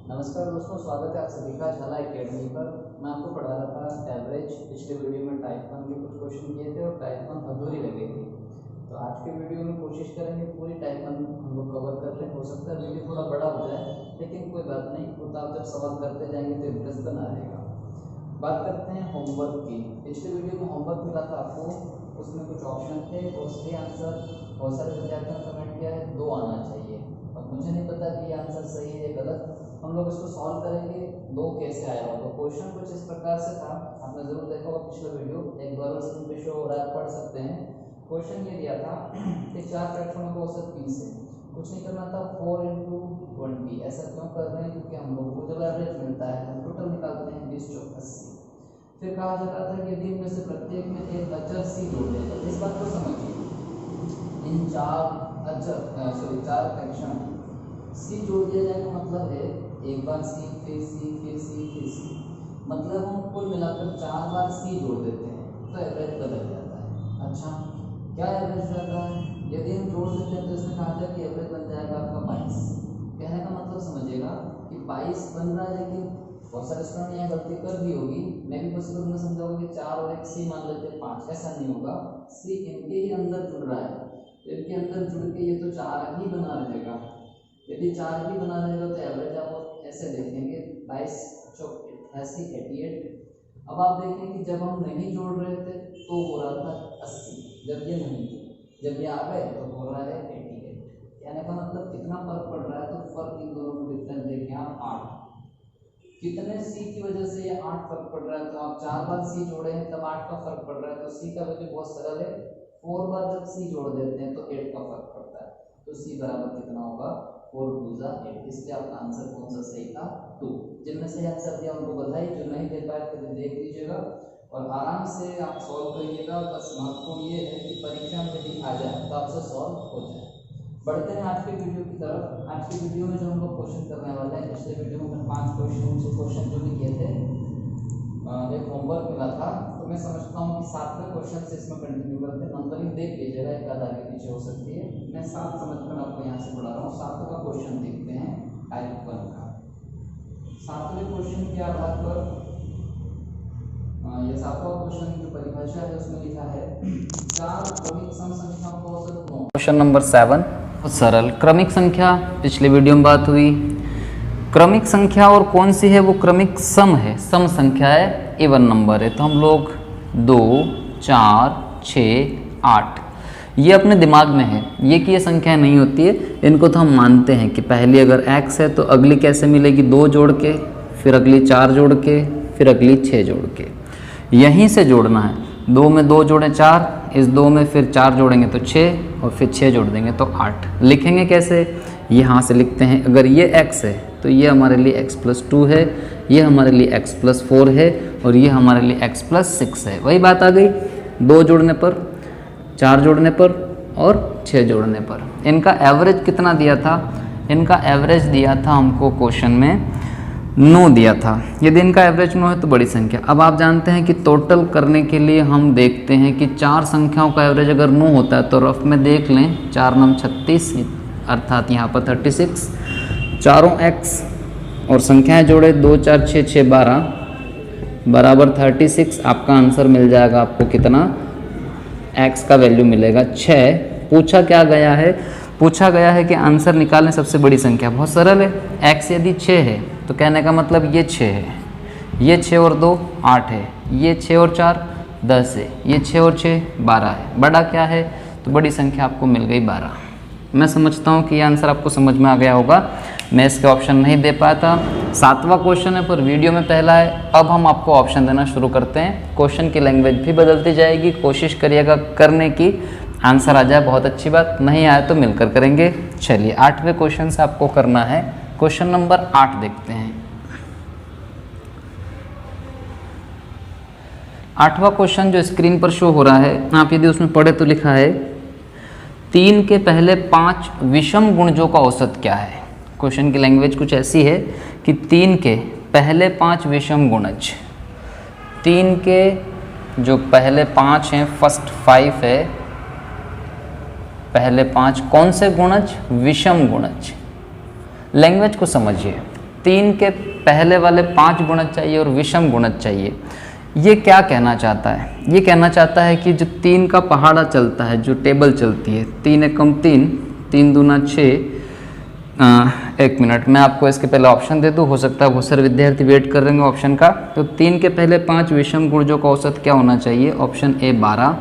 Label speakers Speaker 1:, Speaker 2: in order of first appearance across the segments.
Speaker 1: नमस्कार दोस्तों, स्वागत है आप सभी का झाला एकेडमी पर। मैं आपको पढ़ा रहा था एवरेज। पिछले वीडियो में टाइप 1 के कुछ क्वेश्चन किए थे और टाइप 1 अधूरी लगी थी। तो आज के वीडियो में कोशिश करेंगे पूरी टाइप 1 हम लोग कवर कर लें। हो सकता है वीडियो थोड़ा बड़ा हो जाए, लेकिन कोई बात नहीं, वो तो आप जब सवाल करते जाएंगे तो इंटरेस्ट बना रहेगा। बात करते हैं होमवर्क की। पिछले वीडियो में होमवर्क मिला था आपको, उसमें कुछ ऑप्शन थे और सही आंसर बहुत सारे विद्यार्थियों ने कमेंट किया है 2 आना चाहिए। अब मुझे नहीं पता कि ये आंसर सही है या गलत। हम लोग इसको सॉल्व करेंगे 2 कैसे आया होगा। तो क्वेश्चन कुछ इस प्रकार से था, आपने जरूर देखा होगा पिछला वीडियो, एक बार स्क्रीन पे शो हो रहा है, पढ़ सकते हैं। क्वेश्चन ये दिया था कि 4 फ्रैक्शनों को औसत 3 से कुछ नहीं करना था 4 × 20। ऐसा क्यों कर रहे हैं? क्योंकि हम लोग को जब एवरेज मिलता है हम टोटल निकालते हैं 20 × 80। फिर कहा जा रहा था कि यदि इनमें से प्रत्येक में एक अचर सी जोड़ देगा। इस बात को समझिए, इन 4 फ्रैक्शन सी जोड़ दिया जाएगा, मतलब है एक बार सी फिर सी फिर सी फिर सी, मतलब हम कुल मिलाकर 4 बार सी जोड़ देते हैं तो एवरेज बदल जाता है। अच्छा, क्या एवरेज रहता है? यदि हम जोड़ देते हैं तो इसमें कहा जाए कि एवरेज बन जाएगा आपका 22। कहने का मतलब समझिएगा कि 22 बन रहा है, लेकिन बहुत सारे स्टूडेंट ने यहाँ गलती कर दी होगी। मैं भी बस में समझाऊंगा कि 4 और 1 सी मान लेते हैं 5। ऐसा नहीं होगा, सी इनके ही अंदर जुड़ रहा है, इनके अंदर जुड़ के ये तो 4 ही बना रहेगा। यदि 4 ही बना रहेगा तो एवरेज आप ऐसे देखेंगे 22 × 88। अब आप देखें कि जब हम नहीं जोड़ रहे थे तो हो रहा था 80, जब ये नहीं थे, जब ये आ गए तो हो रहा है 88। कहने का मतलब कितना फर्क पड़ रहा है? तो फर्क इन दोनों में डिफरेंस देखिए आप 8। कितने सी की वजह से ये 8 फर्क पड़ रहा है? तो आप 4 बार सी जोड़े हैं तब 8 का फर्क पड़ रहा है। तो सी का वैल्यू बहुत सरल है, 4 बार जब सी जोड़ देते हैं तो 8 का फर्क पड़ता है। तो सी बराबर कितना होगा? 4 × 2 = 8। इसलिए आपका आंसर कौन सा सही था? 2। जिनमें सही आंसर दिया उनको बधाई, जो नहीं दे पाए तो देख लीजिएगा और आराम से आप सॉल्व करिएगा। बस महत्वपूर्ण ये है कि परीक्षा में यदि आ जाए तो आपसे सॉल्व हो जाए। बढ़ते हैं आज के वीडियो की तरफ। आज के वीडियो में जो हम लोग क्वेश्चन करने वाले हैं, पिछले वीडियो में 5 क्वेश्चन जो भी किए थे, एक होमवर्क मिला था, तो मैं समझता हूँ कि 7वें क्वेश्चन से इसमें कंटिन्यू करते हैं। नंबरिंग देख लीजिएगा, एक आधा आगे पीछे हो सकती है। मैं 7 समझकर आपको यहाँ से पढ़ा रहा हूँ। 7वां क्वेश्चन देखते हैं टाइप 1 का। 7वें क्वेश्चन के आधार पर ये 7वां क्वेश्चन की जो परिभाषा है उसमें लिखा है 4 क्रमिक सम संख्याओं का औसत 9। क्वेश्चन नंबर 7 बहुत सरल। क्रमिक संख्या पिछले वीडियो में बात हुई। क्रमिक संख्या और कौन सी है? वो क्रमिक सम है, सम संख्या है, इवन नंबर है। तो हम लोग 2, 4, 6, 8 ये अपने दिमाग में है, ये कि ये संख्या नहीं होती है। इनको तो हम मानते हैं कि पहली अगर x है तो अगली कैसे मिलेगी? 2 जोड़ के, फिर अगली 4 जोड़ के, फिर अगली 6 जोड़ के, यहीं से जोड़ना है। 2 में 2 जोड़ें 4, इस 2 में फिर 4 जोड़ेंगे तो 6 और फिर 6 जोड़ देंगे तो 8। लिखेंगे कैसे? यहाँ से लिखते हैं, अगर ये x है तो ये हमारे लिए x+2 है, ये हमारे लिए x+4 है और ये हमारे लिए x+6 है। वही बात आ गई, 2 जोड़ने पर, 4 जोड़ने पर और 6 जोड़ने पर। इनका एवरेज कितना दिया था? इनका एवरेज दिया था हमको क्वेश्चन में 9 दिया था। यदि इनका एवरेज 9 है तो बड़ी संख्या। अब आप जानते हैं कि टोटल करने के लिए हम देखते हैं कि 4 संख्याओं का एवरेज अगर 9 होता है तो रफ में देख लें, 4 9 36, अर्थात यहाँ पर 36, चारों x और संख्याएं जोड़े 2 4 6 6 12 बराबर 36। आपका आंसर मिल जाएगा आपको कितना? x का वैल्यू मिलेगा 6। पूछा क्या गया है? पूछा गया है कि आंसर निकालें सबसे बड़ी संख्या। बहुत सरल है, x यदि 6 है तो कहने का मतलब ये 6 है, ये 6 और 2 8 है, ये 6 और 4 10 है, ये 6 और 6 12 है। बड़ा क्या है? तो बड़ी संख्या आपको मिल गई 12। मैं समझता हूँ कि ये आंसर आपको समझ में आ गया होगा। मैं इसके ऑप्शन नहीं दे पाया था। 7वां क्वेश्चन है पर वीडियो में पहला है। अब हम आपको ऑप्शन देना शुरू करते हैं। क्वेश्चन की लैंग्वेज भी बदलती जाएगी, कोशिश करिएगा करने की। आंसर आ जाए बहुत अच्छी बात, नहीं आए तो मिलकर करेंगे। चलिए 8वें क्वेश्चन से आपको करना है। क्वेश्चन नंबर 8 देखते हैं। 8वां क्वेश्चन जो स्क्रीन पर शो हो रहा है, आप यदि उसमें पढ़े तो लिखा है 3 के पहले 5 विषम गुणजों का औसत क्या है। क्वेश्चन की लैंग्वेज कुछ ऐसी है कि 3 के पहले 5 विषम गुणज, 3 के जो पहले 5 हैं, फर्स्ट 5 है, पहले 5 कौन से गुणज? विषम गुणज। लैंग्वेज को समझिए,
Speaker 2: 3 के पहले वाले 5 गुणज चाहिए और विषम गुणज चाहिए। ये क्या कहना चाहता है? ये कहना चाहता है कि जो 3 का पहाड़ा चलता है, जो टेबल चलती है, 3 एकम 3, 3 दूना 6। 1 मिनट, मैं आपको इसके पहले ऑप्शन दे दूँ, हो सकता है बहुत सारे विद्यार्थी वेट कर रहे हैं ऑप्शन का। तो 3 के पहले 5 विषम गुणजों का औसत क्या होना चाहिए? Option A 12,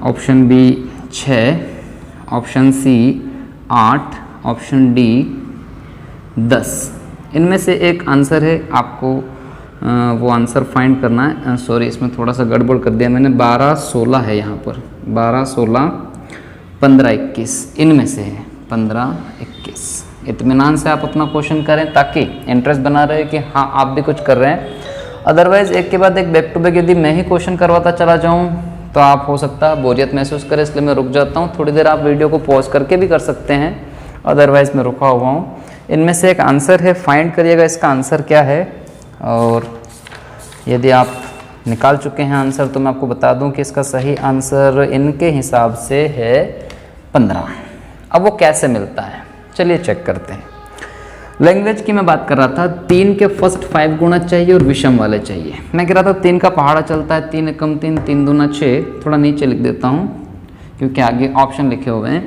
Speaker 2: option B 6, option C 8, option D 10। इनमें से एक आंसर है, आपको वो आंसर फाइंड करना है। सॉरी, इसमें थोड़ा सा गड़बड़ कर दिया मैंने, 12, 16 है यहाँ पर, 12, 16, 15, 21, इनमें से है 15, 21। इत्मीनान से आप अपना क्वेश्चन करें ताकि इंटरेस्ट बना रहे कि हाँ आप भी कुछ कर रहे हैं। अदरवाइज एक के बाद एक बैक टू बैक यदि मैं ही क्वेश्चन करवाता चला जाऊँ तो आप हो सकता है बोरियत महसूस करें, इसलिए मैं रुक जाता हूँ। थोड़ी देर आप वीडियो को पॉज करके भी कर सकते हैं, अदरवाइज मैं रुका हुआ हूँ। इनमें से एक आंसर है, फाइंड करिएगा इसका आंसर क्या है। और यदि आप निकाल चुके हैं आंसर तो मैं आपको बता दूं कि इसका सही आंसर इनके हिसाब से है 15। अब वो कैसे मिलता है, चलिए चेक करते हैं। लैंग्वेज की मैं बात कर रहा था, 3 के फर्स्ट 5 गुणज चाहिए और विषम वाले चाहिए। मैं कह रहा था 3 का पहाड़ा चलता है, 3 एकम 3, 3 दूना 6। थोड़ा नीचे लिख देता हूँ क्योंकि आगे ऑप्शन लिखे हुए हैं।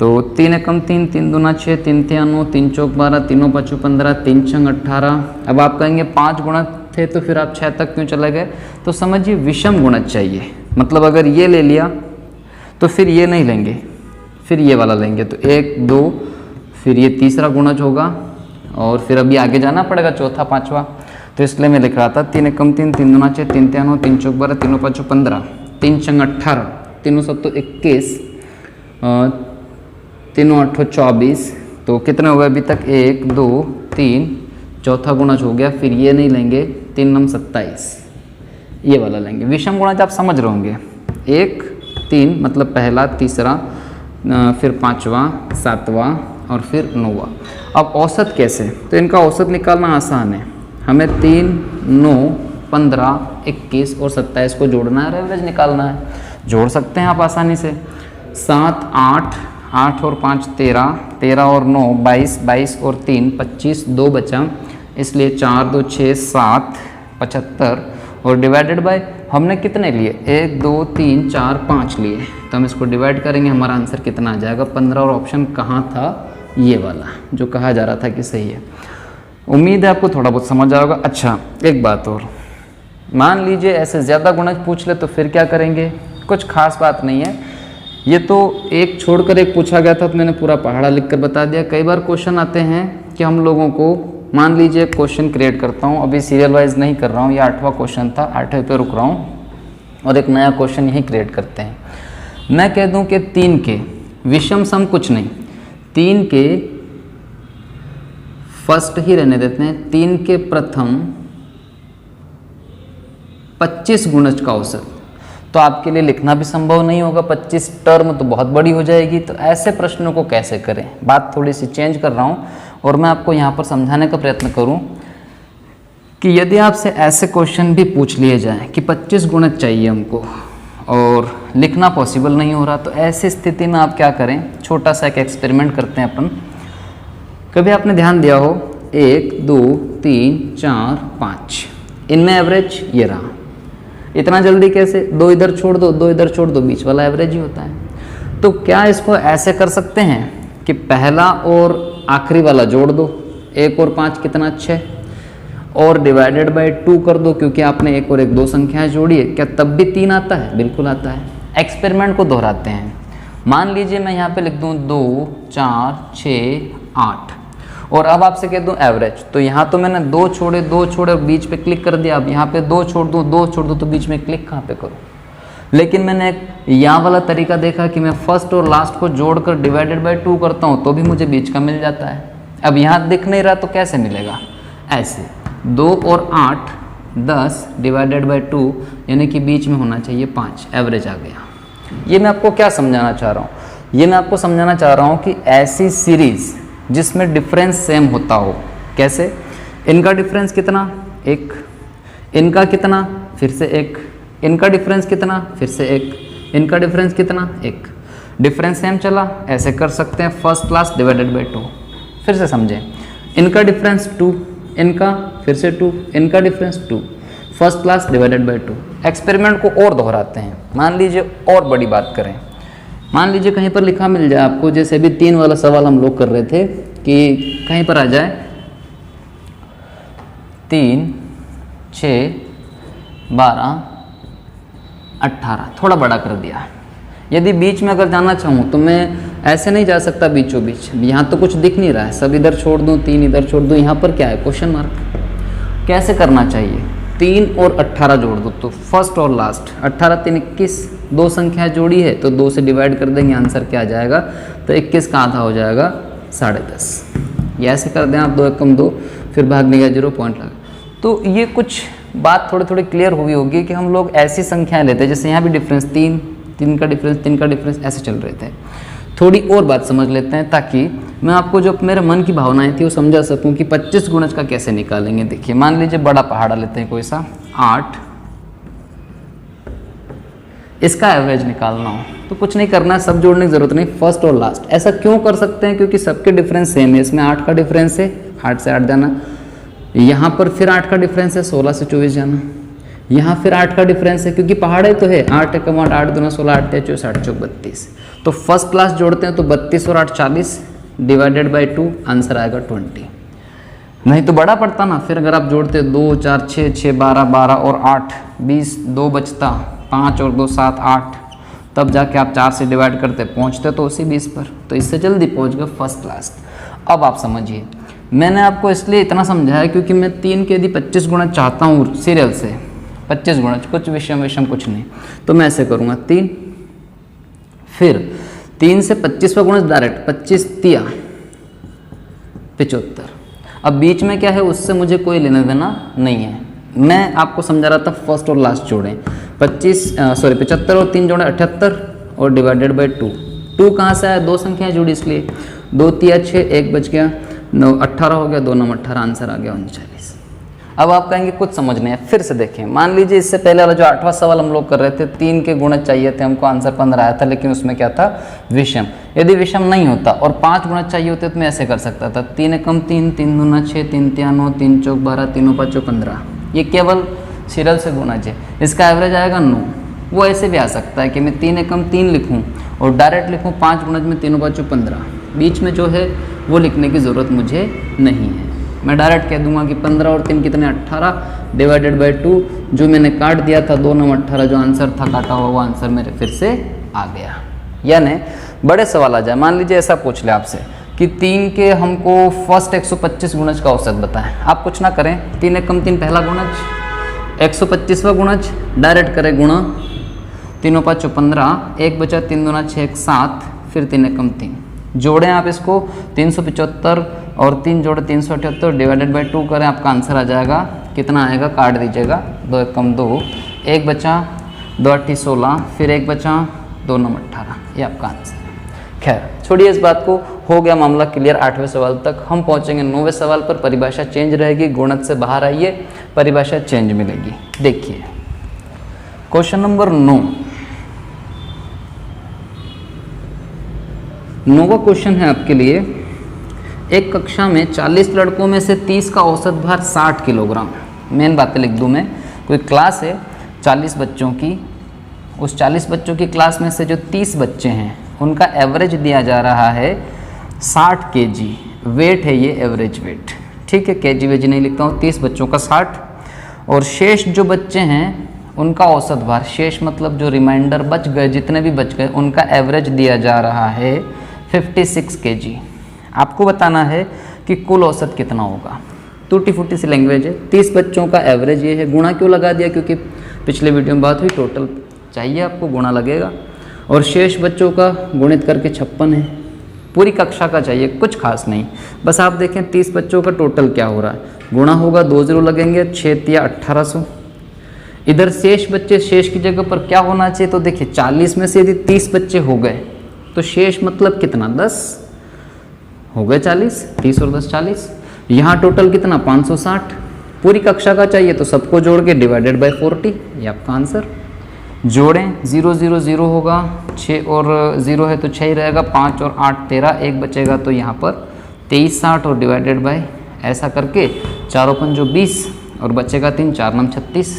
Speaker 2: तो 3 एकम 3, 3 दूना 6, 3 तिया 9, 3 चौक 12, 3 5 15, 3 छंग 18। अब आप कहेंगे 5 गुणज थे तो फिर आप 6 तक क्यों चले गए? तो समझिए विषम गुणज चाहिए, मतलब अगर ये ले लिया तो फिर ये नहीं लेंगे, फिर ये वाला लेंगे। तो 1, 2, फिर ये तीसरा गुणज होगा और फिर अभी आगे जाना पड़ेगा, चौथा, पाँचवा। तो इसलिए मैं लिख रहा था 3 एकम 3, 3 दूना 6, 3 तिया 9, 3 चौक 12, 3 5 15, 3 छंग 18, 3 7 21, 3 8 24। तो कितने हो गए अभी तक? 1, 2, 3, चौथा गुणज हो गया। फिर ये नहीं लेंगे, 3 9 27, ये वाला लेंगे। विषम गुणज आप समझ रहे होंगे, 1, 3 मतलब पहला, तीसरा, फिर 5वां, 7वां और फिर 9वां। अब औसत कैसे? तो इनका औसत निकालना आसान है। हमें 3, 9, 15, 21 और 27 को जोड़ना है और एवरेज निकालना है। जोड़ सकते हैं आप आसानी से। 7, 8, 8 और 5 13, 13 और 9 22, 22 और 3 25, 2 बचा, इसलिए 4, 2, 6, 7, 75 और डिवाइडेड बाय हमने कितने लिए? 1, 2, 3, 4, 5 लिए। तो हम इसको डिवाइड करेंगे, हमारा आंसर कितना आ जाएगा? 15। और ऑप्शन कहाँ था? ये वाला जो कहा जा रहा था कि सही है। उम्मीद है आपको थोड़ा बहुत समझ आएगा। अच्छा, एक बात और, मान लीजिए ऐसे ज़्यादा गुणज पूछ ले तो फिर क्या करेंगे? कुछ खास बात नहीं है। ये तो एक छोड़कर एक पूछा गया था तो मैंने पूरा पहाड़ा लिख कर बता दिया। कई बार क्वेश्चन आते हैं कि हम लोगों को, मान लीजिए क्वेश्चन क्रिएट करता हूँ, अभी सीरियल वाइज नहीं कर रहा हूँ, ये 8वां क्वेश्चन था, 8वें पे रुक रहा हूँ और एक नया क्वेश्चन यही क्रिएट करते हैं। मैं कह दूँ कि 3 के विषम सम कुछ नहीं, 3 के फर्स्ट ही रहने देते हैं, 3 के प्रथम 25 गुणज का औसत। तो आपके लिए लिखना भी संभव नहीं होगा, 25 टर्म तो बहुत बड़ी हो जाएगी। तो ऐसे प्रश्नों को कैसे करें? बात थोड़ी सी चेंज कर रहा हूँ और मैं आपको यहाँ पर समझाने का प्रयत्न करूँ कि यदि आपसे ऐसे क्वेश्चन भी पूछ लिए जाए कि 25 गुणज चाहिए हमको और लिखना पॉसिबल नहीं हो रहा, तो ऐसी स्थिति में आप क्या करें? छोटा सा एक एक्सपेरिमेंट करते हैं अपन। कभी आपने ध्यान दिया हो 1, 2, 3, 4, 5, इनमें एवरेज ये रहा। इतना जल्दी कैसे? 2 इधर छोड़ दो, 2 इधर छोड़ दो, बीच वाला एवरेज ही होता है। तो क्या इसको ऐसे कर सकते हैं कि पहला और आखिरी वाला जोड़ दो, 1 और 5 कितना? 6, और डिवाइडेड बाय 2 कर दो, क्योंकि आपने 1 और 1 2 संख्याएं जोड़ी है। क्या तब भी 3 आता है? बिल्कुल आता है। एक्सपेरिमेंट को दोहराते हैं। मान लीजिए मैं यहाँ पे लिख दूँ 2, 4, 6, 8 और अब आपसे कह दूं एवरेज। तो यहाँ तो मैंने 2 छोड़े, 2 छोड़े और बीच पे क्लिक कर दिया। अब यहाँ पे 2 छोड़ दूँ, 2 छोड़ दूँ, तो बीच में क्लिक कहाँ पे करूँ? लेकिन मैंने यहाँ वाला तरीका देखा कि मैं फर्स्ट और लास्ट को जोड़कर डिवाइडेड बाय 2 करता हूँ तो भी मुझे बीच का मिल जाता है। अब यहाँ दिख नहीं रहा तो कैसे मिलेगा? ऐसे 2 और 8 10 डिवाइडेड बाय 2, यानी कि बीच में होना चाहिए 5, एवरेज आ गया। ये मैं आपको क्या समझाना चाह रहा हूँ? ये मैं आपको समझाना चाह रहा हूँ कि ऐसी सीरीज जिसमें डिफरेंस सेम होता हो। कैसे? इनका डिफरेंस कितना? 1, इनका कितना? फिर से 1, इनका डिफरेंस कितना? फिर से 1, इनका डिफरेंस कितना? 1। डिफरेंस सेम चला, ऐसे कर सकते हैं फर्स्ट क्लास डिवाइडेड बाय 2, फिर से समझें, इनका डिफरेंस 2, इनका फिर से 2, इनका difference 2, first class divided by 2। Experiment को और दोहराते हैं, मान लीजिए और बड़ी बात करें, मान लीजिए कहीं पर लिखा मिल जाए आपको, जैसे अभी 3 वाला सवाल हम लोग कर रहे थे कि कहीं पर आ जाए 3, 6, 12, 18, थोड़ा बड़ा कर दिया। यदि बीच में अगर जाना चाहूँ तो मैं ऐसे नहीं जा सकता बीचों बीच, यहाँ तो कुछ दिख नहीं रहा है, सब इधर छोड़ दूँ, 3 इधर छोड़ दूँ, यहाँ पर क्या है क्वेश्चन मार्क। कैसे करना चाहिए, 3 और 18 जोड़ दो, तो फर्स्ट और लास्ट 18 3 21, 2 संख्या जोड़ी है तो 2 से डिवाइड कर देंगे, आंसर क्या आ जाएगा, तो 21 का आधा हो जाएगा 10.5। ये ऐसे कर दें आप, 2 एकम 2, फिर भागने का 0 पॉइंट लगा। तो ये कुछ बात थोड़ी थोड़ी क्लियर हुई होगी कि हम लोग ऐसी संख्याएं लेते हैं, जैसे यहाँ भी डिफरेंस 3 का डिफरेंस, 3 का डिफरेंस, ऐसे चल रहे थे। थोड़ी और बात समझ लेते हैं ताकि मैं आपको जो मेरे मन की भावनाएं थी वो समझा सकूं कि 25 गुणज का कैसे निकालेंगे। देखिए मान लीजिए बड़ा पहाड़ा लेते हैं कोई सा 8, इसका एवरेज निकालना हो तो कुछ नहीं करना है, सब जोड़ने की जरूरत नहीं, फर्स्ट और लास्ट। ऐसा क्यों कर सकते हैं, क्योंकि सबके डिफरेंस सेम है। इसमें 8 का डिफरेंस है, 8 से 8 जाना, यहाँ पर फिर 8 का डिफरेंस है, 16 से 24 जाना, यहाँ फिर 8 का डिफरेंस है क्योंकि पहाड़े तो है, 8 एकम 8, 8 दूना 16, 8 24, 8 चौक 32। तो फर्स्ट क्लास जोड़ते हैं तो 32 और 8 40 डिवाइडेड बाई 2, आंसर आएगा 20। नहीं तो बड़ा पड़ता ना, फिर अगर आप जोड़ते 2 4 6 6 12 12 और 8 20, 2 बचता, 5 और 2 7 8, तब जाके आप 4 से डिवाइड करते पहुँचते तो उसी 20 पर, तो इससे जल्दी पहुँच गए फर्स्ट क्लास। अब आप समझिए, मैंने आपको इसलिए इतना समझाया क्योंकि मैं 3 के यदि 25 गुणज चाहता हूँ सीरियल से, 25 गुणज, कुछ विषम कुछ नहीं, तो मैं ऐसे करूँगा 3, फिर 3 से 25वां गुणज डायरेक्ट, 25 तिया 75। अब बीच में क्या है उससे मुझे कोई लेना देना नहीं है, मैं आपको समझा रहा था फर्स्ट और लास्ट जोड़ें। 75 और 3 जोड़े 78 और डिवाइडेड बाई 2। 2 कहाँ से आया, 2 संख्याएं जुड़ी इसलिए, 2 तिया 6, 1 बच गया, 9 18 हो गया, 2 9 18, आंसर आ गया 39। अब आप कहेंगे कुछ समझने हैं, फिर से देखें, मान लीजिए इससे पहले वाला जो 8वां सवाल हम लोग कर रहे थे, 3 के गुणज चाहिए थे हमको, आंसर 15 आया था, लेकिन उसमें क्या था, विषम। यदि विषम नहीं होता और 5 गुणज चाहिए होते तो मैं ऐसे कर सकता था, 3 एकम 3, 3 दूना 6, 3 तिया 9, 3 चौक 12, 3 5 15। ये केवल सीरियल से गुणज है, इसका एवरेज आएगा 9। वो ऐसे भी आ सकता है कि मैं 3 एकम 3 लिखूँ और डायरेक्ट लिखूँ 5 गुणज में 3 5 15, बीच में जो है वो लिखने की ज़रूरत मुझे नहीं है, मैं डायरेक्ट कह दूंगा कि 15 और 3 कितने 18 डिवाइडेड बाई 2, जो मैंने काट दिया था 2 9 18, जो आंसर था काटा हुआ वो आंसर मेरे फिर से आ गया। यानी बड़े सवाल आ जाए, मान लीजिए ऐसा पूछ ले आपसे कि 3 के हमको फर्स्ट 125 गुणज का औसत बताएं, आप कुछ ना करें, 3 एकम 3 पहला गुणज, 125वां गुणज डायरेक्ट करें गुणा, 3 5 15, 1 बचा 3 दूना 6 1 7, फिर 3 एकम 3 जोड़ें आप इसको, 375 और 3 जोड़े 378 डिवाइडेड बाई 2 करें, आपका आंसर आ जाएगा, कितना आएगा, काट दीजिएगा, 2 एकम 2, 1 बचा 2 8 16, फिर 1 बचा 2 9 18, ये आपका आंसर है। खैर छोड़िए इस बात को, हो गया मामला क्लियर 8वें सवाल तक। हम पहुंचेंगे 9वें सवाल पर, परिभाषा चेंज रहेगी, गुणज से बाहर आइए, परिभाषा चेंज मिलेगी। देखिए क्वेश्चन नंबर 9, 9वां क्वेश्चन है आपके लिए। एक कक्षा में 40 लड़कों में से 30 का औसत भार 60 किलोग्राम। मेन बातें लिख दूं मैं, कोई क्लास है 40 बच्चों की, उस 40 बच्चों की क्लास में से जो 30 बच्चे हैं उनका एवरेज दिया जा रहा है 60 kg, वेट है ये, एवरेज वेट, ठीक है, केजी वेजी नहीं लिखता हूँ, 30 बच्चों का 60, और शेष जो बच्चे हैं उनका औसत भार, शेष मतलब जो रिमाइंडर बच गए, जितने भी बच गए, उनका एवरेज दिया जा रहा है 56 kg। आपको बताना है कि कुल औसत कितना होगा। टूटी फूटी सी लैंग्वेज है, 30 बच्चों का एवरेज ये है, गुणा क्यों लगा दिया, क्योंकि पिछले वीडियो में बात हुई, टोटल चाहिए आपको, गुणा लगेगा, और शेष बच्चों का गुणित करके 56 है, पूरी कक्षा का चाहिए, कुछ खास नहीं, बस आप देखें 30 बच्चों का टोटल क्या हो रहा है, गुणा होगा, 2 0 लगेंगे, 6 या 1800, इधर शेष बच्चे, शेष की जगह पर क्या होना चाहिए, तो देखिए 40 में से यदि 30 बच्चे हो गए तो शेष मतलब कितना, 10 हो गए, 40, 30 और 10 40, यहाँ टोटल कितना 560, पूरी कक्षा का चाहिए तो सबको जोड़ के डिवाइडेड बाय 40, ये आपका आंसर। जोड़ें, 0 0 0 होगा, 6 और 0 है तो 6 ही रहेगा, 5 और 8 13, 1 बचेगा तो यहाँ पर 23 60 और डिवाइडेड बाय ऐसा करके 4 5 20 और बचेगा 3 4 9 36।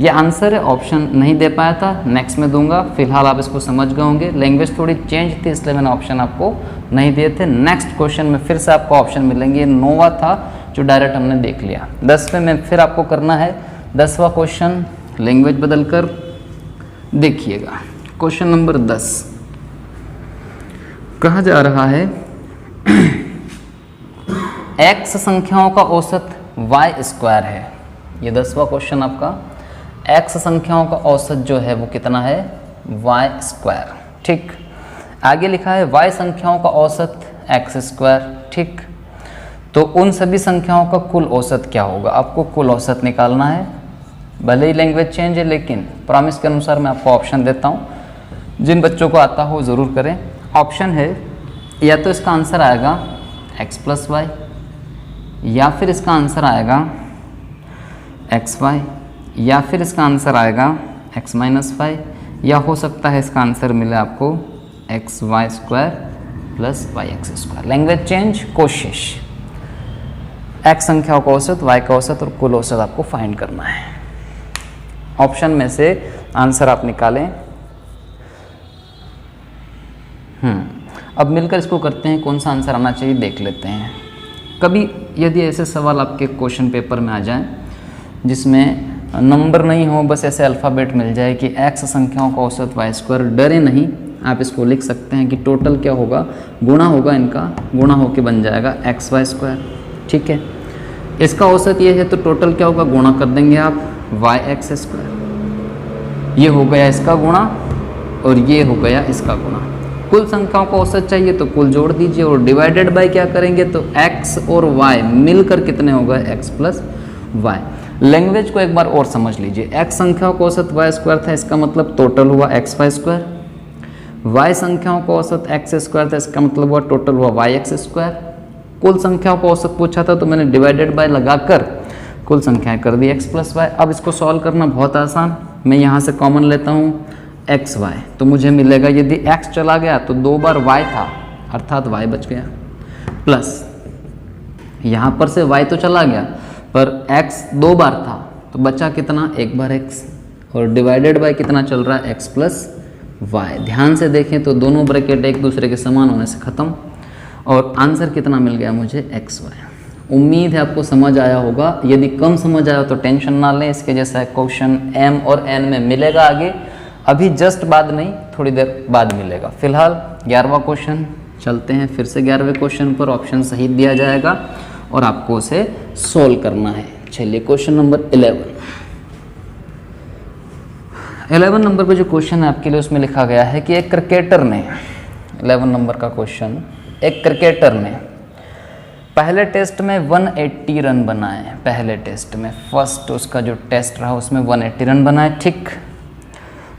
Speaker 2: ये आंसर है, ऑप्शन नहीं दे पाया था, नेक्स्ट में दूंगा। फिलहाल आप इसको समझ गए होंगे, लैंग्वेज थोड़ी चेंज थी इसलिए मैंने ऑप्शन आपको नहीं दिए थे। नेक्स्ट क्वेश्चन में फिर से आपको ऑप्शन मिलेंगे। 9वां था जो डायरेक्ट हमने देख लिया। 10वें में फिर आपको करना है 10वां क्वेश्चन, लैंग्वेज बदल कर देखिएगा। क्वेश्चन नंबर 10 कहा जा रहा है x संख्याओं का औसत y² है। ये 10वां क्वेश्चन आपका, x संख्याओं का औसत जो है वो कितना है, y²। ठीक, आगे लिखा है y संख्याओं का औसत x²। ठीक, तो उन सभी संख्याओं का कुल औसत क्या होगा, आपको कुल औसत निकालना है। भले ही लैंग्वेज चेंज है लेकिन प्रॉमिस के अनुसार मैं आपको ऑप्शन देता हूँ, जिन बच्चों को आता हो ज़रूर करें। ऑप्शन है, या तो इसका आंसर आएगा x + y, या फिर इसका आंसर आएगा xy, या फिर इसका आंसर आएगा x - y, या हो सकता है इसका आंसर मिले आपको xy² + yx²। लैंग्वेज चेंज, कोशिश x संख्याओं का औसत, y का औसत और कुल औसत आपको फाइंड करना है। ऑप्शन में से आंसर आप निकालें। अब मिलकर इसको करते हैं, कौन सा आंसर आना चाहिए देख लेते हैं। कभी यदि ऐसे सवाल आपके क्वेश्चन पेपर में आ जाए जिसमें नंबर नहीं हो, बस ऐसे अल्फ़ाबेट मिल जाए कि x संख्याओं का औसत y², डरे नहीं, आप इसको लिख सकते हैं कि टोटल क्या होगा, गुणा होगा, इनका गुणा होके बन जाएगा xy²। ठीक है, इसका औसत ये है तो टोटल क्या होगा, गुणा कर देंगे आप yx²। ये हो गया इसका गुणा और ये हो गया इसका गुणा। कुल संख्याओं का औसत चाहिए तो कुल जोड़ दीजिए और डिवाइडेड बाय क्या करेंगे तो x और y मिलकर कितने होगा, x + y। लैंग्वेज को एक बार और समझ लीजिए, x संख्याओं का औसत y² था, इसका मतलब टोटल हुआ xy²। y संख्याओं का औसत x² था, इसका मतलब हुआ टोटल हुआ yx²। कुल संख्याओं का औसत पूछा था तो मैंने डिवाइडेड बाय लगाकर कुल संख्याएं कर दी x + y। अब इसको सॉल्व करना बहुत आसान, मैं यहाँ से कॉमन लेता हूँ xy, तो मुझे मिलेगा, यदि x चला गया तो 2 बार y था अर्थात y बच गया, प्लस यहाँ पर से y तो चला गया पर x 2 बार था तो बचा कितना, 1 बार x, और डिवाइडेड बाय कितना चल रहा है, x + y। ध्यान से देखें तो दोनों ब्रैकेट एक दूसरे के समान होने से ख़त्म, और आंसर कितना मिल गया मुझे, xy। उम्मीद है आपको समझ आया होगा, यदि कम समझ आया तो टेंशन ना लें, इसके जैसा क्वेश्चन m और n में मिलेगा आगे, अभी जस्ट बाद नहीं, थोड़ी देर बाद मिलेगा। फिलहाल 11वां क्वेश्चन चलते हैं फिर से। 11वें क्वेश्चन पर ऑप्शन सही दिया जाएगा और आपको उसे सोल्व करना है। चलिए क्वेश्चन नंबर 11 नंबर पे जो क्वेश्चन है आपके लिए उसमें लिखा गया है कि एक क्रिकेटर ने, 11 नंबर का क्वेश्चन, एक क्रिकेटर ने पहले टेस्ट में 180 रन बनाए। पहले टेस्ट में, फर्स्ट उसका जो टेस्ट रहा उसमें 180 रन बनाए। ठीक,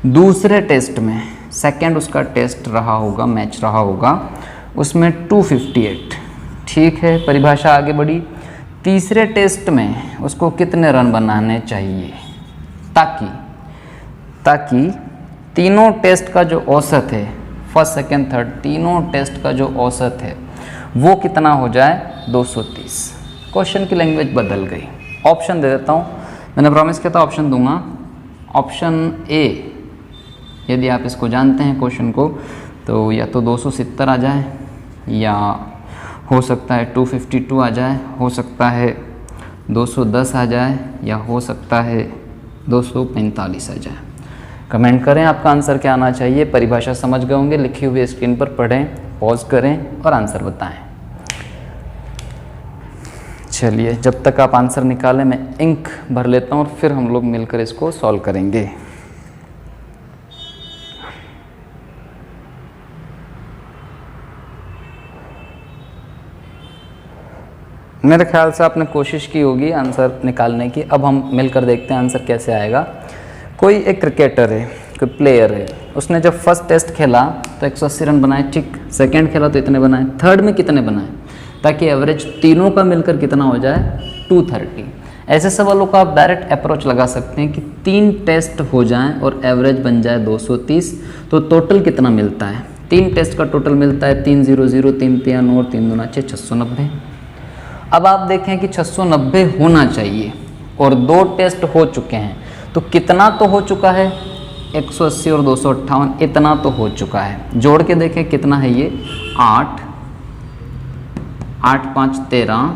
Speaker 2: दूसरे टेस्ट में, सेकंड उसका टेस्ट रहा होगा, मैच रहा होगा, उसमें 258। ठीक है, परिभाषा आगे बढ़ी। तीसरे टेस्ट में उसको कितने रन बनाने चाहिए ताकि तीनों टेस्ट का जो औसत है, फर्स्ट सेकंड थर्ड तीनों टेस्ट का जो औसत है वो कितना हो जाए, 230। क्वेश्चन की लैंग्वेज बदल गई। ऑप्शन दे देता हूँ, मैंने प्रॉमिस किया था ऑप्शन दूंगा। ऑप्शन ए, यदि आप इसको जानते हैं क्वेश्चन को, तो या तो 270 आ जाए, या हो सकता है 252 आ जाए, हो सकता है 210 आ जाए, या हो सकता है 245 आ जाए। कमेंट करें आपका आंसर क्या आना चाहिए। परिभाषा समझ गए होंगे, लिखी हुई स्क्रीन पर पढ़ें, पॉज करें और आंसर बताएं। चलिए, जब तक आप आंसर निकालें मैं इंक भर लेता हूँ और फिर हम लोग मिलकर इसको सॉल्व करेंगे। मेरे ख्याल से आपने कोशिश की होगी आंसर निकालने की। अब हम मिलकर देखते हैं आंसर कैसे आएगा। कोई एक क्रिकेटर है, कोई प्लेयर है, उसने जब फर्स्ट टेस्ट खेला तो 180 रन बनाए। ठीक, सेकंड खेला तो इतने बनाए, थर्ड में कितने बनाए, ताकि एवरेज तीनों का मिलकर कितना हो जाए, 230। ऐसे सवालों का आप डायरेक्ट अप्रोच लगा सकते हैं कि 3 टेस्ट हो जाएं और एवरेज बन जाए 230, तो टोटल कितना मिलता है, 3 टेस्ट का टोटल मिलता है 3 0 0 3 3 9 और 3 2 6 690। अब आप देखें कि 690 होना चाहिए और 2 टेस्ट हो चुके हैं, तो कितना तो हो चुका है 180 और 258, इतना तो हो चुका है। जोड़ के देखें कितना है ये 8 8 5 13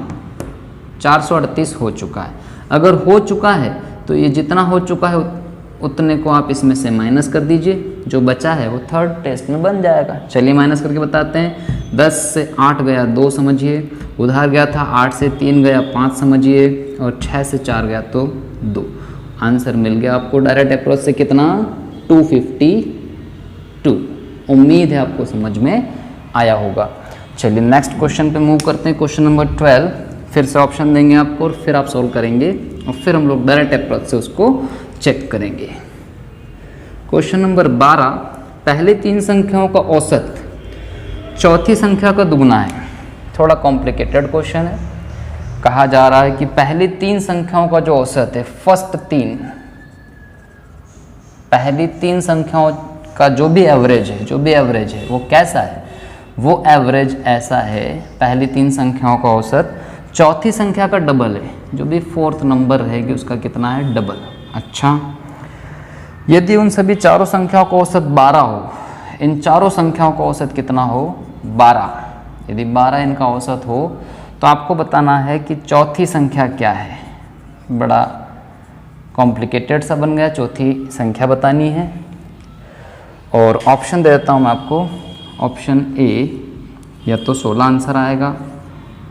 Speaker 2: 438 हो चुका है। अगर हो चुका है तो ये जितना हो चुका है उतने को आप इसमें से माइनस कर दीजिए, जो बचा है वो थर्ड टेस्ट में बन जाएगा। चलिए माइनस करके बताते हैं। 10 से 8 गया 2 समझिए, उधार गया था 8 से 3 गया 5 समझिए, और 6 से 4 गया तो 2। आंसर मिल गया आपको डायरेक्ट अप्रोच से कितना 252। उम्मीद है आपको समझ में आया होगा। चलिए नेक्स्ट क्वेश्चन पे मूव करते हैं। क्वेश्चन नंबर 12, फिर से ऑप्शन देंगे आपको और फिर आप सॉल्व करेंगे और फिर हम लोग डायरेक्ट अप्रोच से उसको चेक करेंगे। क्वेश्चन नंबर 12, पहले 3 संख्याओं का औसत चौथी संख्या का दुगना है। थोड़ा कॉम्प्लिकेटेड क्वेश्चन है। कहा जा रहा है कि पहली 3 संख्याओं का जो औसत है, पहली 3 संख्याओं का जो भी एवरेज है वो कैसा है? वो एवरेज ऐसा है, पहली 3 संख्याओं का औसत चौथी संख्या का डबल है, जो भी 4th नंबर रहेगी उसका कितना है डबल। अच्छा, यदि उन सभी चारों संख्याओं का औसत 12 हो, इन चारों संख्याओं का औसत कितना हो 12, यदि 12 इनका औसत हो तो आपको बताना है कि चौथी संख्या क्या है। बड़ा कॉम्प्लिकेटेड सा बन गया, चौथी संख्या बतानी है। और ऑप्शन दे देता हूँ मैं आपको। ऑप्शन ए या तो 16 आंसर आएगा,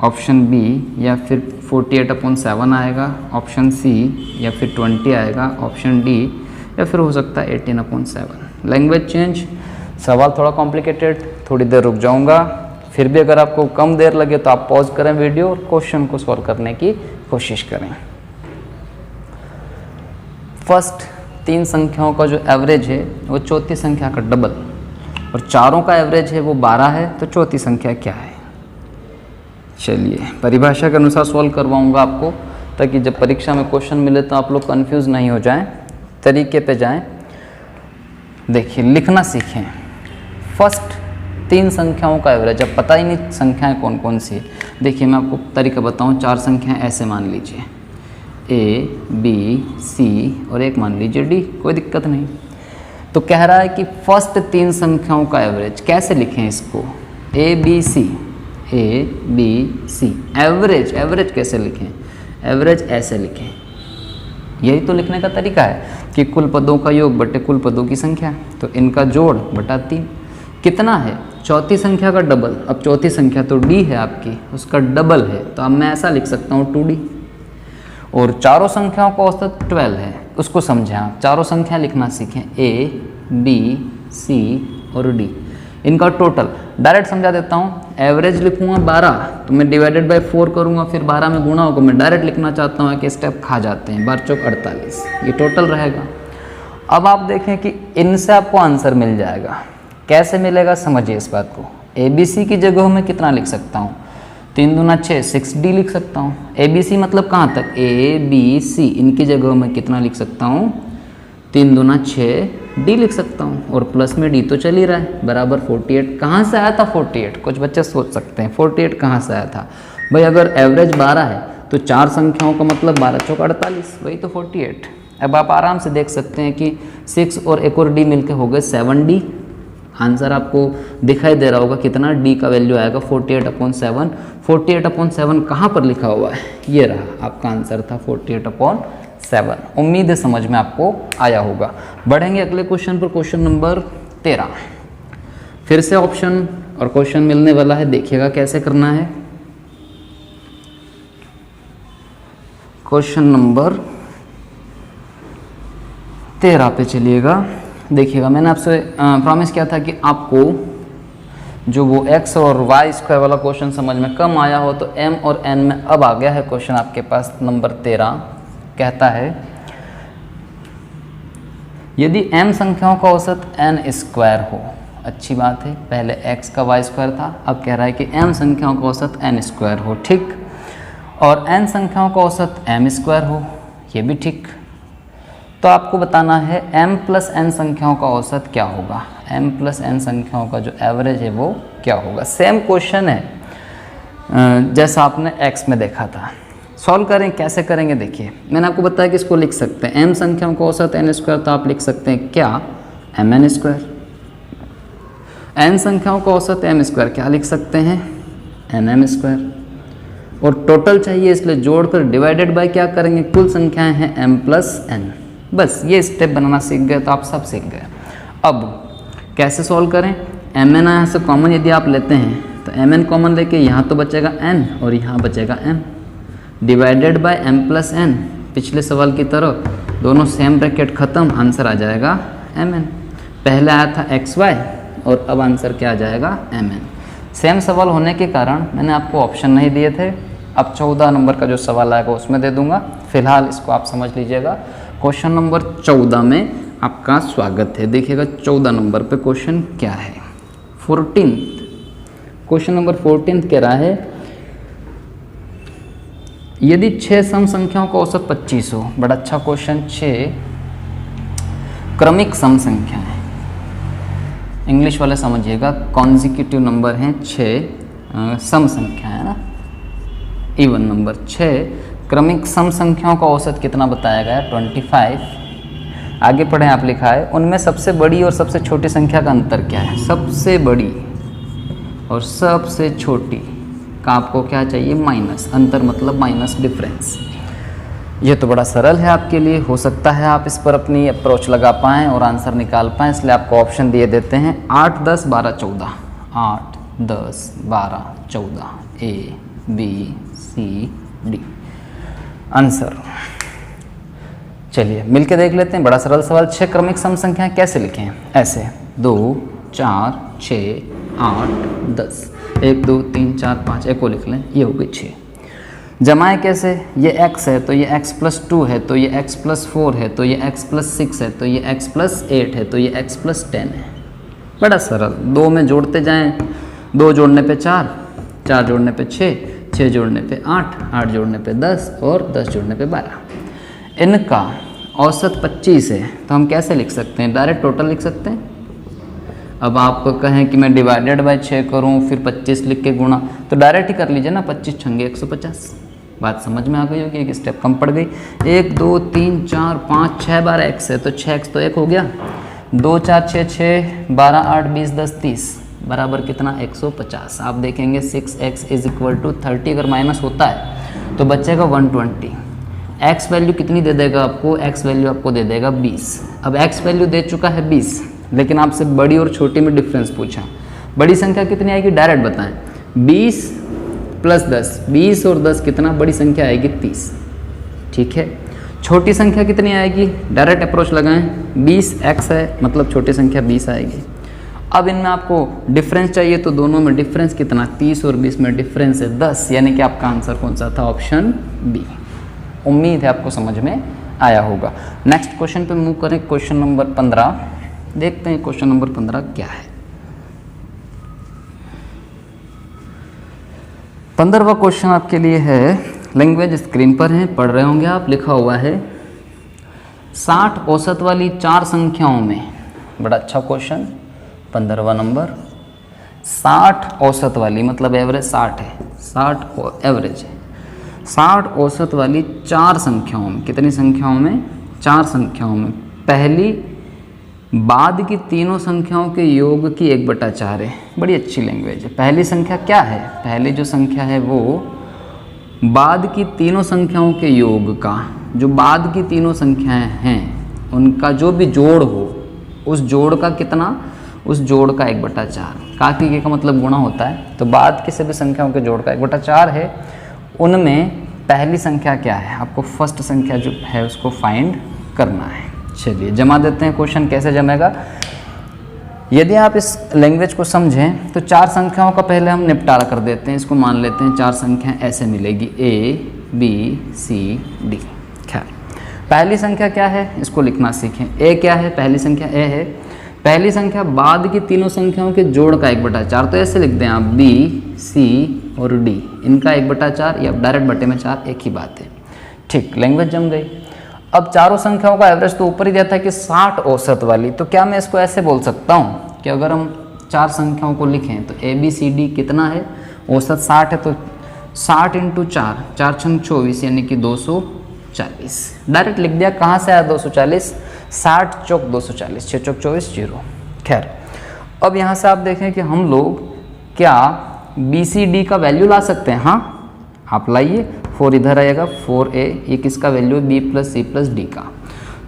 Speaker 2: ऑप्शन बी या फिर 48/7 आएगा, ऑप्शन सी या फिर 20 आएगा, ऑप्शन डी या फिर हो सकता है 18/7। लैंग्वेज चेंज, सवाल थोड़ा कॉम्प्लिकेटेड, थोड़ी देर रुक जाऊंगा। फिर भी अगर आपको कम देर लगे तो आप पॉज करें वीडियो और क्वेश्चन को सॉल्व करने की कोशिश करें। फर्स्ट 3 संख्याओं का जो एवरेज है वो चौथी संख्या का डबल, और चारों का एवरेज है वो 12 है, तो चौथी संख्या क्या है? चलिए परिभाषा के अनुसार सॉल्व करवाऊंगा आपको, ताकि जब परीक्षा में क्वेश्चन मिले तो आप लोग कंफ्यूज नहीं हो जाएं, तरीके पे जाएं। देखिए लिखना सीखें। फर्स्ट 3 संख्याओं का एवरेज, अब पता ही नहीं संख्याएं कौन कौन सी है। देखिए मैं आपको तरीका बताऊं, 4 संख्याएं ऐसे मान लीजिए, A, B, C और एक मान लीजिए D, कोई दिक्कत नहीं। तो कह रहा है कि फर्स्ट 3 संख्याओं का एवरेज कैसे लिखें इसको, A, B, C, A, B, C। Average कैसे लिखें? एवरेज ऐसे लिखें, यही तो लिखने का तरीका है कि कुल पदों का योग बटे कुल पदों की संख्या, तो इनका जोड़ बटा 3 कितना है? चौथी संख्या का डबल। अब चौथी संख्या तो D है आपकी, उसका डबल है, तो अब मैं ऐसा लिख सकता हूँ 2D। और चारों संख्याओं का औसत 12 है, उसको समझें आप। चारों संख्या लिखना सीखें, A, B, C और D, इनका टोटल डायरेक्ट समझा देता हूँ। एवरेज लिखूँगा 12, तो मैं डिवाइडेड बाय 4 करूँगा, फिर 12 में गुणा होगा। मैं डायरेक्ट लिखना चाहता हूँ कि स्टेप खा जाते हैं, 12 चौक 48, ये टोटल रहेगा। अब आप देखें कि इनसे आपको आंसर मिल जाएगा। कैसे मिलेगा समझिए इस बात को। ABC की जगह में कितना लिख सकता हूँ? 3 दूना 6, 6D लिख सकता हूँ। ABC मतलब कहाँ तक? A, B, C, इनकी जगह में कितना लिख सकता हूँ? 3 दूना 6D लिख सकता हूँ, और प्लस में D तो चल ही रहा है, बराबर 48। कहाँ से आया था 48? कुछ बच्चे सोच सकते हैं 48 कहाँ से आया था। भाई अगर एवरेज 12 है तो 4 संख्याओं का मतलब 12 चौक 48, वही तो 48। अब आप आराम से देख सकते हैं कि 6 और एक और D मिलके हो गए 7D। आंसर आपको दिखाई दे रहा होगा कितना, D का वैल्यू आएगा 48/7। 48/7 कहाँ पर लिखा हुआ है? ये रहा आपका आंसर था 48/7। उम्मीद है समझ में आपको आया होगा। बढ़ेंगे अगले क्वेश्चन पर, क्वेश्चन नंबर 13। फिर से ऑप्शन और क्वेश्चन मिलने वाला है, देखिएगा कैसे करना है। क्वेश्चन नंबर 13 पे चलिएगा। देखिएगा मैंने आपसे प्रॉमिस किया था कि आपको जो वो x और y स्क्वायर वाला क्वेश्चन समझ में कम आया हो, तो m और n में अब आ गया है क्वेश्चन आपके पास। नंबर 13 कहता है यदि m संख्याओं का औसत n स्क्वायर हो। अच्छी बात है, पहले x का y स्क्वायर था, अब कह रहा है कि m संख्याओं का औसत n स्क्वायर हो, ठीक। और n संख्याओं का औसत m स्क्वायर हो, ये भी ठीक। तो आपको बताना है m + n संख्याओं का औसत क्या होगा। m प्लस n संख्याओं का जो एवरेज है वो क्या होगा। सेम क्वेश्चन है जैसा आपने x में देखा था। सॉल्व करें, कैसे करेंगे देखिए, मैंने आपको बताया कि इसको लिख सकते हैं m संख्याओं का औसत n स्क्वायर, तो आप लिख सकते हैं क्या mn स्क्वायर। n संख्याओं का औसत m स्क्वायर क्या लिख सकते हैं mm स्क्वायर। और टोटल चाहिए इसलिए जोड़कर डिवाइडेड बाय क्या करेंगे, कुल संख्याएं हैं m प्लस n। बस ये स्टेप बनाना सीख गए तो आप सब सीख गए। अब कैसे सॉल्व करें, mn यहाँ से कॉमन यदि आप लेते हैं तो mn कॉमन लेके यहाँ तो बचेगा n और यहाँ बचेगा m, divided by m plus n। पिछले सवाल की तरह दोनों सेम ब्रैकेट खत्म, आंसर आ जाएगा mn। पहले आया था xy और अब आंसर क्या आ जाएगा mn। सेम सवाल होने के कारण मैंने आपको ऑप्शन नहीं दिए थे, अब 14 नंबर का जो सवाल आएगा उसमें दे दूंगा। फिलहाल इसको आप समझ लीजिएगा। क्वेश्चन नंबर 14 में आपका स्वागत है। देखिएगा 14 नंबर पे क्वेश्चन क्या है। 14 क्वेश्चन नंबर 14 कह रहा है यदि 6 सम संख्याओं का औसत 25 हो। बड़ा अच्छा क्वेश्चन। 6 क्रमिक सम संख्या है, इंग्लिश वाले समझिएगा, कॉन्जिक्यूटिव नंबर हैं 6 सम संख्या है ना, इवन नंबर। 6 क्रमिक सम संख्याओं का औसत कितना बताया गया है 25। आगे पढ़ें, आप लिखा है उनमें सबसे बड़ी और सबसे छोटी संख्या का अंतर क्या है। सबसे बड़ी और सबसे छोटी का आपको क्या चाहिए, माइनस। अंतर मतलब माइनस डिफरेंस। ये तो बड़ा सरल है आपके लिए, हो सकता है आप इस पर अपनी अप्रोच लगा पाएँ और आंसर निकाल पाएँ, इसलिए आपको ऑप्शन दिए देते हैं 8, 10, 12, 14। 8, 10, 12, 14 A, B, C, D answer. चलिए मिलके देख लेते हैं, बड़ा सरल सवाल। 6 क्रमिक सम संख्याएं कैसे लिखें, ऐसे 2, 4, 6, 8, 10। 1, 2, 3, 4, 5 एक को लिख लें, ये हो गई 6। जमाएं कैसे, ये x है तो ये x प्लस 2 है तो ये x प्लस 4 है तो ये x प्लस 6 है तो ये x प्लस 8 है तो ये x प्लस 10 है। बड़ा सरल। 2 में जोड़ते जाएं, 2 जोड़ने पे 4, 4 जोड़ने पे 6, 6 जोड़ने पे 8, 8 जोड़ने पे 10 और 10 जोड़ने पे 12। इनका औसत 25 है तो हम कैसे लिख सकते हैं, डायरेक्ट टोटल लिख सकते हैं। अब आपको कहें कि मैं डिवाइडेड बाय 6 करूं फिर 25 लिख के गुणा, तो डायरेक्ट ही कर लीजिए ना, 25 छंगे 150। बात समझ में आ गई होगी, एक स्टेप कम पड़ गई। 1, 2, 3, 4, 5, 6 बार x है तो 6x तो 1 हो गया। 2, 4, 6, 6, 12, 8, 20, 10, 30 बराबर कितना 150। आप देखेंगे 6x इज इक्वल टू 30, अगर माइनस होता है तो बचेगा 120। x वैल्यू कितनी दे देगा आपको, x वैल्यू आपको दे देगा 20। अब x वैल्यू दे चुका है 20, लेकिन आपसे बड़ी और छोटी में डिफरेंस पूछा। बड़ी संख्या कितनी आएगी डायरेक्ट बताएं, 20 प्लस 10, 20 और 10 कितना, बड़ी संख्या आएगी 30। ठीक है, छोटी संख्या कितनी आएगी, डायरेक्ट अप्रोच लगाएं, 20x है मतलब छोटी संख्या 20 आएगी। अब इनमें आपको डिफरेंस चाहिए तो दोनों में डिफरेंस कितना, 30 और 20 में डिफरेंस है 10, यानी कि आपका आंसर कौन सा था, ऑप्शन बी। उम्मीद है आपको समझ में आया होगा। नेक्स्ट क्वेश्चन पे मूव करें, क्वेश्चन नंबर 15। देखते हैं क्वेश्चन नंबर 15 क्या है। 15वां क्वेश्चन आपके लिए है, लैंग्वेज स्क्रीन पर है, पढ़ रहे होंगे आप। लिखा हुआ है 60 औसत वाली 4 संख्याओं में। बड़ा अच्छा क्वेश्चन। 15वां नंबर 60 औसत वाली मतलब एवरेज 60 है, 60 एवरेज है। 60 औसत वाली 4 संख्याओं में, कितनी संख्याओं में, 4 संख्याओं में पहली बाद की तीनों संख्याओं के योग की 1/4 है। बड़ी अच्छी लैंग्वेज है। पहली संख्या क्या है, पहली जो संख्या है वो बाद की तीनों संख्याओं के योग का, जो बाद की तीनों संख्याएं हैं उनका जो भी जोड़ हो, उस जोड़ का कितना, उस जोड़ का 1/4। काकी का मतलब गुणा होता है, तो बाद की सभी संख्याओं के जोड़ का 1/4 है। उनमें पहली संख्या क्या है, आपको फर्स्ट संख्या जो है उसको फाइंड करना है। चलिए जमा देते हैं। क्वेश्चन कैसे जमेगा, यदि आप इस लैंग्वेज को समझें तो 4 संख्याओं का पहले हम निपटारा कर देते हैं। इसको मान लेते हैं 4 संख्याएं ऐसे मिलेगी, A, B, C, D। खैर पहली संख्या क्या है, इसको लिखना सीखें। A क्या है, पहली संख्या A है। पहली संख्या बाद की तीनों संख्याओं के जोड़ का 1/4, तो ऐसे लिख दें आप B, C और D, इनका 1/4 या डायरेक्ट बटे में 4, एक ही बात है। ठीक, लैंग्वेज जम गई। अब चारों संख्याओं का एवरेज तो ऊपर ही दिया था कि 60 औसत वाली, तो क्या मैं इसको ऐसे बोल सकता हूँ कि अगर हम 4 संख्याओं को लिखें तो ABCD कितना है, औसत 60 है, तो 60 × 4, 4 × 24 यानी कि 240। डायरेक्ट लिख दिया। कहाँ से आया 240? 60 चौक 240, 6 चौक 24, 0। खैर, अब यहाँ से आप देखें कि हम लोग क्या BCD का वैल्यू ला सकते हैं? हाँ, आप लाइए। 4 इधर आएगा, 4A, ये किसका वैल्यू है? B + C + D का।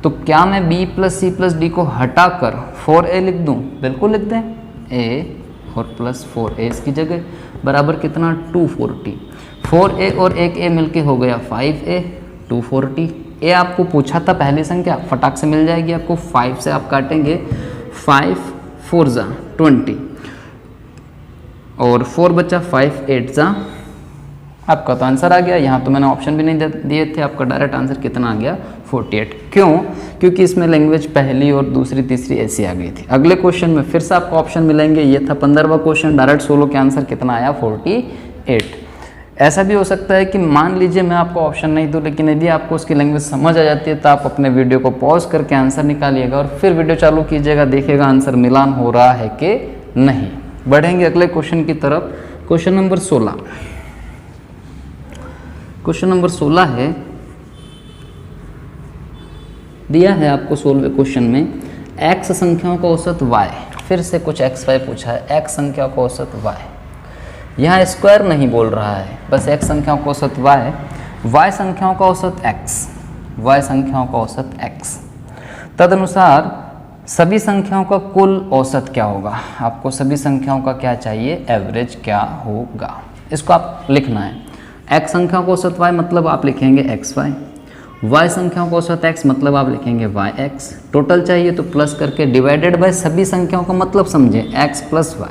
Speaker 2: तो क्या मैं B + C + D को हटाकर 4A लिख दूँ? बिल्कुल लिख दें। A और प्लस 4A इसकी जगह बराबर कितना? 240। 4A और 1A मिलके हो गया 5A, 240। A आपको पूछा था पहली संख्या, फटाक से मिल जाएगी आपको। 5 से आप काटेंगे, 5 4 × 20 और 4 बचा, 5 8 × आपका तो आंसर आ गया। यहाँ तो मैंने ऑप्शन भी नहीं दिए थे, आपका डायरेक्ट आंसर कितना आ गया? 48। क्यों? क्योंकि इसमें लैंग्वेज पहली और दूसरी तीसरी ऐसी आ गई थी। अगले क्वेश्चन में फिर से आपको ऑप्शन मिलेंगे। ये था 15वां क्वेश्चन, डायरेक्ट 16 के आंसर कितना आया? 48। ऐसा भी हो सकता है कि मान लीजिए मैं आपको ऑप्शन नहीं दूँ, लेकिन यदि आपको उसकी लैंग्वेज समझ आ जाती है तो आप अपने वीडियो को पॉज करके आंसर निकालिएगा और फिर वीडियो चालू कीजिएगा, देखिएगा आंसर मिलान हो रहा है कि नहीं। बढ़ेंगे अगले क्वेश्चन की तरफ। Question number 16। क्वेश्चन नंबर 16 है, दिया है आपको 16वें क्वेश्चन में x संख्याओं का औसत y। फिर से कुछ xy पूछा है, x संख्या का औसत y। यहाँ स्क्वायर नहीं बोल रहा है, बस x संख्याओं का औसत y संख्याओं का औसत y संख्याओं का औसत x। तदनुसार सभी संख्याओं का कुल औसत क्या होगा? आपको सभी संख्याओं का क्या चाहिए? एवरेज क्या होगा? इसको आप लिखना है। x संख्याओं का औसत y मतलब आप लिखेंगे xy, y संख्याओं का औसत x मतलब आप लिखेंगे yx। टोटल चाहिए तो प्लस करके डिवाइडेड बाय सभी संख्याओं का मतलब समझे x + y,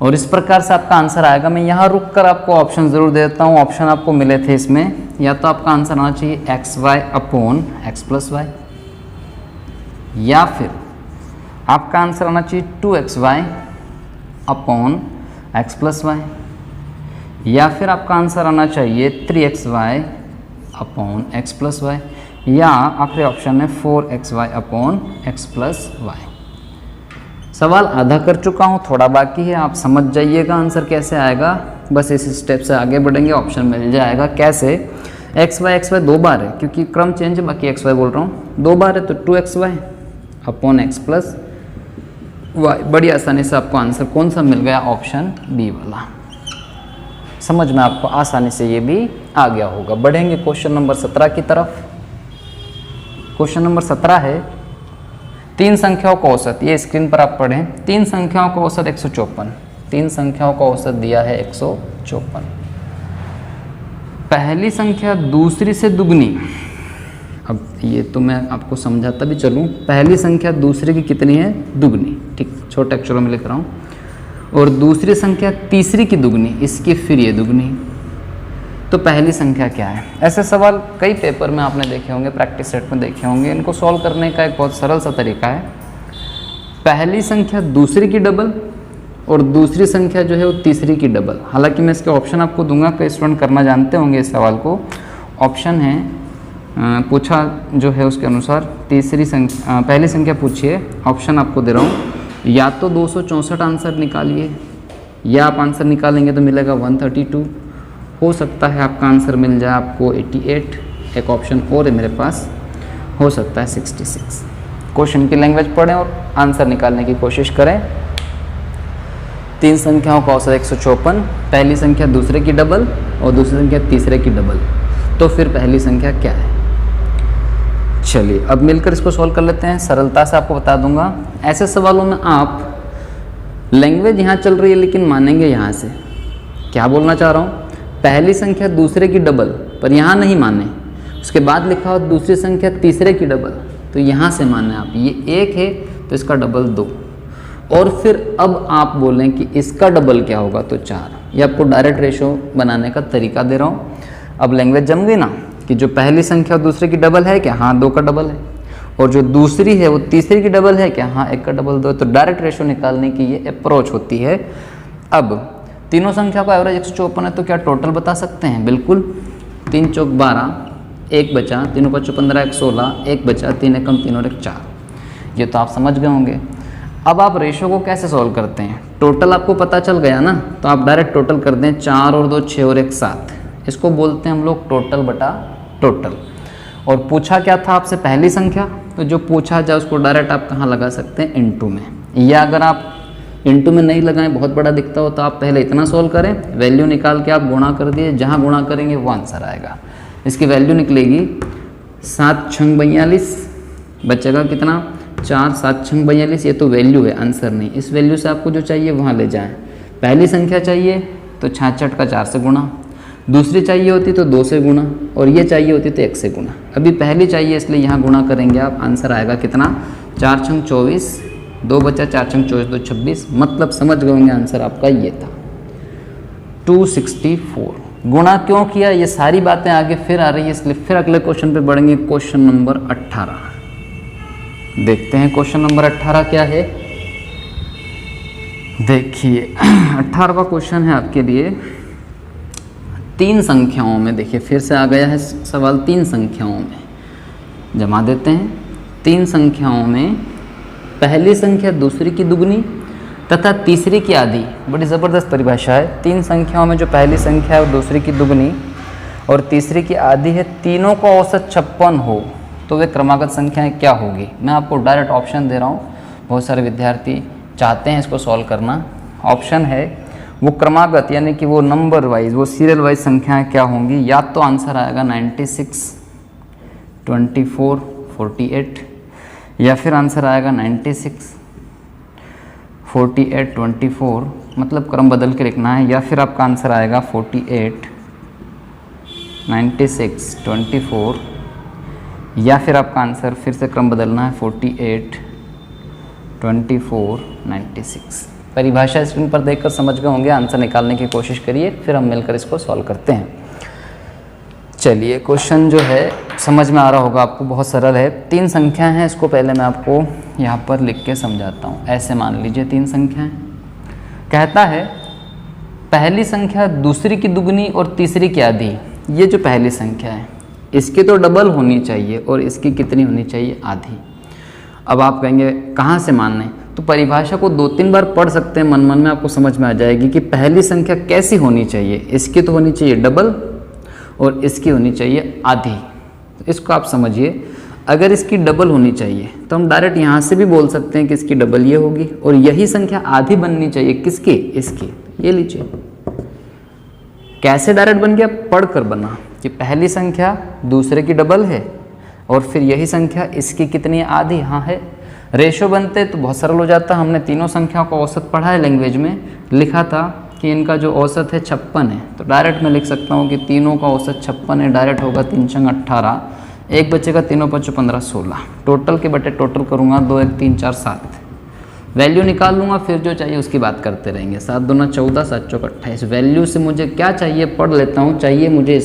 Speaker 2: और इस प्रकार से आपका आंसर आएगा। मैं यहाँ रुक कर आपको ऑप्शन ज़रूर दे देता हूँ। ऑप्शन आपको मिले थे इसमें, या तो आपका आंसर आना चाहिए xy/x + y, या फिर आपका आंसर आना चाहिए 2xy/x + y, या फिर आपका आंसर आना चाहिए 3xy/x + y, या आखिरी ऑप्शन है 4xy/x + y। सवाल आधा कर चुका हूँ, थोड़ा बाकी है, आप समझ जाइएगा आंसर कैसे आएगा। बस इस स्टेप से आगे बढ़ेंगे, ऑप्शन मिल जाएगा। कैसे? xy 2 बार है, क्योंकि क्रम चेंज है, बाकी xy बोल रहा हूँ। 2 बार है तो 2xy/x + y। बड़ी आसानी से आपको आंसर कौन सा मिल गया? ऑप्शन बी वाला। समझ में आपको आसानी से ये भी आ गया होगा। बढ़ेंगे क्वेश्चन नंबर 17 की तरफ। क्वेश्चन नंबर 17 है, 3 संख्याओं का औसत। ये स्क्रीन पर आप पढ़ें। 3 संख्याओं का औसत 154। 3 संख्याओं का औसत दिया है 154। पहली संख्या दूसरी से दुगनी। अब ये तो मैं आपको समझाता भी चलूँ। पहली संख्या दूसरे की कितनी है? दुगनी। ठीक, छोटे अक्षरों में लिख रहा हूँ। और दूसरी संख्या तीसरी की दुगनी, इसकी फिर ये दुगनी। तो पहली संख्या क्या है? ऐसे सवाल कई पेपर में आपने देखे होंगे, प्रैक्टिस सेट में देखे होंगे। इनको सॉल्व करने का एक बहुत सरल सा तरीका है। पहली संख्या दूसरी की डबल और दूसरी संख्या जो है वो तीसरी की डबल। हालांकि मैं इसके ऑप्शन आपको दूंगा, कई स्टूडेंट करना जानते होंगे इस सवाल को। ऑप्शन है पूछा जो है उसके अनुसार पहली संख्या पूछिए। ऑप्शन आपको दे रहा हूँ, या तो 264 आंसर निकालिए, या आप आंसर निकालेंगे तो मिलेगा 132। हो सकता है आपका आंसर मिल जाए आपको 88। एक ऑप्शन और है मेरे पास, हो सकता है 66। क्वेश्चन की लैंग्वेज पढ़ें और आंसर निकालने की कोशिश करें। 3 संख्याओं का औसत 154, पहली संख्या दूसरे की डबल और दूसरी संख्या तीसरे की डबल। तो फिर पहली संख्या क्या है? चलिए अब मिलकर इसको सॉल्व कर लेते हैं। सरलता से आपको बता दूंगा। ऐसे सवालों में आप लैंग्वेज यहाँ चल रही है लेकिन मानेंगे यहाँ से। क्या बोलना चाह रहा हूँ? पहली संख्या दूसरे की डबल, पर यहाँ नहीं माने। उसके बाद लिखा हो दूसरी संख्या तीसरे की डबल, तो यहाँ से माने आप। ये 1 है तो इसका डबल 2, और फिर अब आप बोलें कि इसका डबल क्या होगा, तो 4। ये आपको डायरेक्ट रेशो बनाने का तरीका दे रहा हूँ। अब लैंग्वेज जम गई ना, कि जो पहली संख्या दूसरे की डबल है क्या? हाँ, 2 का डबल है। और जो दूसरी है वो तीसरी की डबल है क्या? हाँ, 1 का डबल 2। तो डायरेक्ट रेशो निकालने की ये अप्रोच होती है। अब तीनों संख्या का एवरेज 154 है, तो क्या टोटल बता सकते हैं? बिल्कुल। 3 चौक 12, 1 बचा, 3 5 15, 1 16, 1 बचा, 3 एकम 3 और 1 4। ये तो आप समझ गए होंगे। अब आप रेशो को कैसे सॉल्व करते हैं, टोटल आपको पता चल गया ना, तो आप डायरेक्ट टोटल कर दें, 4 और 2 6 और 1 7। इसको बोलते हैं हम लोग टोटल बटा टोटल। और पूछा क्या था आपसे, पहली संख्या, तो जो पूछा जाए उसको डायरेक्ट आप कहाँ लगा सकते हैं, इनटू में। या अगर आप इनटू में नहीं लगाएं, बहुत बड़ा दिखता हो, तो आप पहले इतना सॉल्व करें, वैल्यू निकाल के आप गुणा कर दिए, जहाँ गुणा करेंगे वो आंसर आएगा। इसकी वैल्यू निकलेगी 7 छंग 42, बचेगा कितना 4, 7 छंग 42। ये तो वैल्यू है, आंसर नहीं। इस वैल्यू से आपको जो चाहिए वहाँ ले जाएं। पहली संख्या चाहिए तो 66 का 4 से गुणा, दूसरी चाहिए होती तो 2 से गुणा, और ये चाहिए होती तो 1 से गुणा। अभी पहली चाहिए इसलिए यहाँ गुणा करेंगे आप, आंसर आएगा कितना 4 छंग 24, 2 बचा 4 छंग 24 2 26, मतलब समझ गए होंगे आंसर आपका ये था 264। गुणा क्यों किया, ये सारी बातें आगे फिर आ रही है, इसलिए फिर अगले क्वेश्चन पे बढ़ेंगे। क्वेश्चन नंबर 18 देखते हैं। क्वेश्चन नंबर 18 क्या है, देखिए 18वां क्वेश्चन है आपके लिए 3 संख्याओं में। देखिए फिर से आ गया है सवाल 3 संख्याओं में, जमा देते हैं। 3 संख्याओं में पहली संख्या दूसरी की दुगनी तथा तीसरी की आधी, बड़ी ज़बरदस्त परिभाषा है। 3 संख्याओं में जो पहली संख्या है वो दूसरी की दुगनी और तीसरी की आधी है, तीनों का औसत 56 हो तो वे क्रमागत संख्याएं क्या होगी। मैं आपको डायरेक्ट ऑप्शन दे रहा हूँ, बहुत सारे विद्यार्थी चाहते हैं इसको सॉल्व करना। ऑप्शन है वो क्रमागत यानी कि वो नंबर वाइज, वो सीरियल वाइज संख्याएं क्या होंगी। या तो आंसर आएगा 96, 24, 48, या फिर आंसर आएगा 96, 48, 24, मतलब क्रम बदल के लिखना है। या फिर आपका आंसर आएगा 48, 96, 24, या फिर आपका आंसर फिर से क्रम बदलना है 48, 24, 96। परिभाषा स्क्रीन पर देखकर समझ गए होंगे, आंसर निकालने की कोशिश करिए, फिर हम मिलकर इसको सॉल्व करते हैं। चलिए क्वेश्चन जो है समझ में आ रहा होगा आपको, बहुत सरल है। 3 संख्या हैं, इसको पहले मैं आपको यहाँ पर लिख के समझाता हूँ। ऐसे मान लीजिए 3 संख्याएं, कहता है पहली संख्या दूसरी की दुगनी और तीसरी की आधी। ये जो पहली संख्या है इसकी तो डबल होनी चाहिए और इसकी कितनी होनी चाहिए, आधी। अब आप कहेंगे कहाँ से मानने, तो परिभाषा को 2-3 बार पढ़ सकते हैं, मन मन में आपको समझ में आ जाएगी कि पहली संख्या कैसी होनी चाहिए। इसकी तो होनी चाहिए डबल और इसकी होनी चाहिए आधी। इसको आप समझिए, अगर इसकी डबल होनी चाहिए तो हम डायरेक्ट यहाँ से भी बोल सकते हैं कि इसकी डबल ये होगी, और यही संख्या आधी बननी चाहिए किसकी, इसकी। ये लीजिए कैसे डायरेक्ट बन गया, पढ़कर बना कि पहली संख्या दूसरे की डबल है और फिर यही संख्या इसकी कितनी है, आधी। हाँ है, रेशो बनते तो बहुत सरल हो जाता। हमने तीनों संख्याओं का औसत पढ़ा है लैंग्वेज में, लिखा था कि इनका जो औसत है 56 है, तो डायरेक्ट मैं लिख सकता हूँ कि तीनों का औसत 56 है। डायरेक्ट होगा 3 छंग 18, एक बचेगा, तीनों 5 15 16, टोटल के बटे टोटल करूँगा, 2 1 3 4 7, वैल्यू निकाल लूँगा, फिर जो चाहिए उसकी बात करते रहेंगे। 7 दूना 14, 7 चौक 28। वैल्यू से मुझे क्या चाहिए पढ़ लेता हूँ। चाहिए मुझे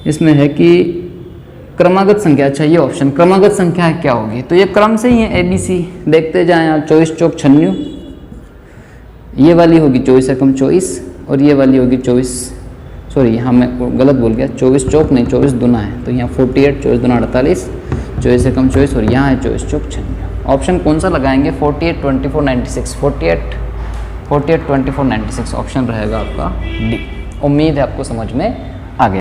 Speaker 2: इसमें है कि क्रमागत संख्या चाहिए। ऑप्शन क्रमागत संख्या क्या होगी, तो ये क्रम से ही है ABC, देखते जाएं आप। 24 चौक 96, ये वाली होगी 24 से कम 24, और ये वाली होगी 24, सॉरी यहाँ मैं गलत बोल गया, 24 चौक नहीं 24 दूना है, तो यहाँ 48, 24 दूना 48, 24 से कम 24, और यहाँ है 24 चौक 96। ऑप्शन कौन सा लगाएंगे, 48, 24, 96, 48, 24, 96 ऑप्शन रहेगा आपका डी। उम्मीद है आपको समझ में